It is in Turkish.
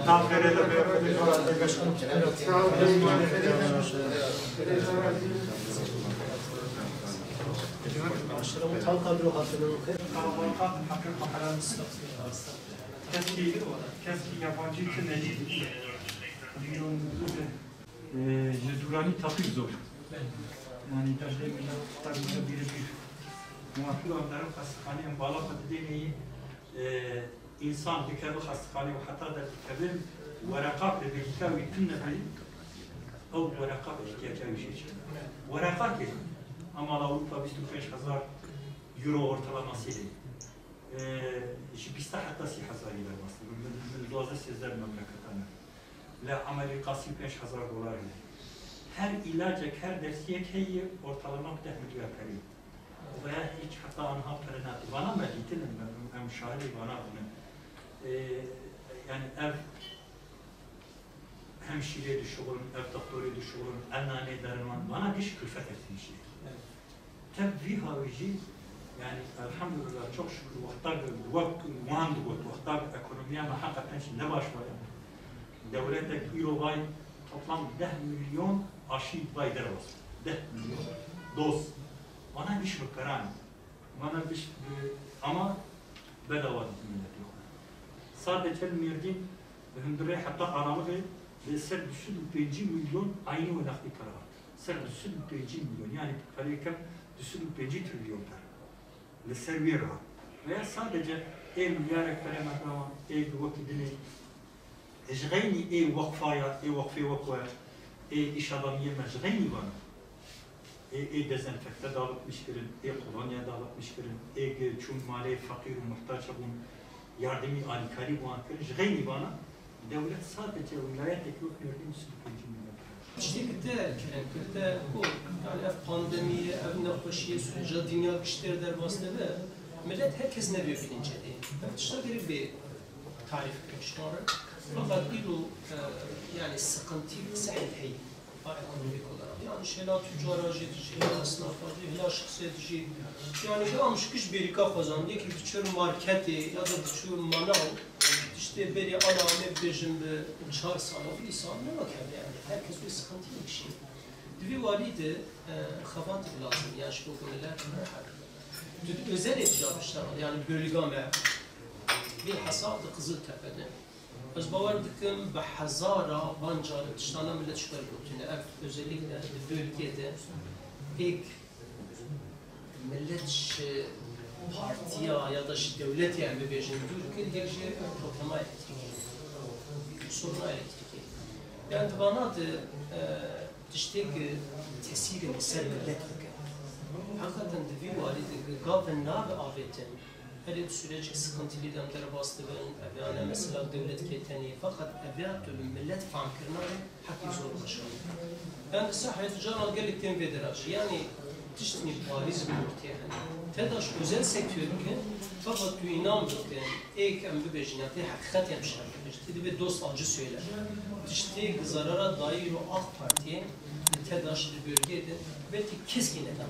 Tam Feride Bey Başkanım. Aşırı tam kadro hatırının Keski yabancı için ne değil? Durani tapik zor. Yani taşla tabii bir muhatır onların hastanenin bağlaması demeyi insan dikkatle hastane ve hatta da dikkatle varakat ve bilgiler ve tüm neferi o varakat ihtiyaçları bir şey. Varakat ki ama Avrupa 25.000 euro ortalamasıyla işte hatta 10.000 lira aslında. Biz doğada sizler memleketine. La Amerika'sı 5.000 dolar. Her ilacak, her dersiye ki ortalama 10 milyar kari. Veya hiç hatta anha perenatı. Bana mı diyetilim ben? Şahidi bana bunu. Yani ev hemşire düşüyorum, ev doktoru düşüyorum, ennane derman. Bana diş külfet ettiği şey. Tabii havici yani elhamdülillah çok şükür vakta ekonomiye hakikaten şimdi ne başlıyor? Devletteki Euro'vay toplam 10 milyon aşı itfaiye olsun. 10 milyon doz. Bana diş mükemmel. Bana diş ama bedava millet yok. Sadece mirdin hündüre hatta aralığı ve ser düşün 5 milyon aynı ve nakdi para var. Ser düşün 5 milyon yani parayken düşün 5 trilyon para. Ve ser vera. Veya sadece milyar para makama bir vakitini اشغيني وقفايا وقفي وقوة iş adamıya mecğayni bana. Dezenfekte dağıtmış kirin, kolonya dağıtmış kirin, çün mali fakir muhtaç abun yardımı alikari bu ankirin, ışgayni bana. Devlet sadece vilayetteki yok gördüğüm sürekli milyon. İşte kıta bu yani pandemiye, ev nakbaşiye sürece dünya güçleri derbastede millet herkes ne bir bilinçli. İşte bir tarif etmişler. Fakat bu yani sıkıntı sahip ekonomik olarak. Yani şeyler tüccar acıdıcı, esnaf acıdıcı, şahsiyetici. Yani bir amışkış bir kazandı ki tüccar marketi ya da tüccar manav işte beri anane bejimde çar sanat insan ne bakar yani. Herkes bir sıkıntı bir şey. Dvi valide xabat lazım yani şu konular. Özel icabışlar yani bölgame bir hasadı Kızıltepe'de. Az bavar dikim be hazara bancarı tiştana millet şükür götüne özellikle bölgede ilk millet partiya ya da devlet yani bebejin Türkiye gerçi problema elektrik soruna elektrik yani bana da işte tesiri mesel millet hakikaten de bir valide gavden nabe avetin her bir süreci sıkıntılı demlere bastı ben yani mesela devlet keteni fakat evlat tüm millet fankırları hakkı zor başkanı. Yani sahayet canal gelikten federaj yani tiştini Paris mürtehen. Tedaş özel sektör ki fakat tu inanmıyorken ek emri bejinati hakikat yapmışlar. İşte bir dost acı söyler. İşte zarara dair o AK Parti'ye tedaş bir bölgede ve keskin eden.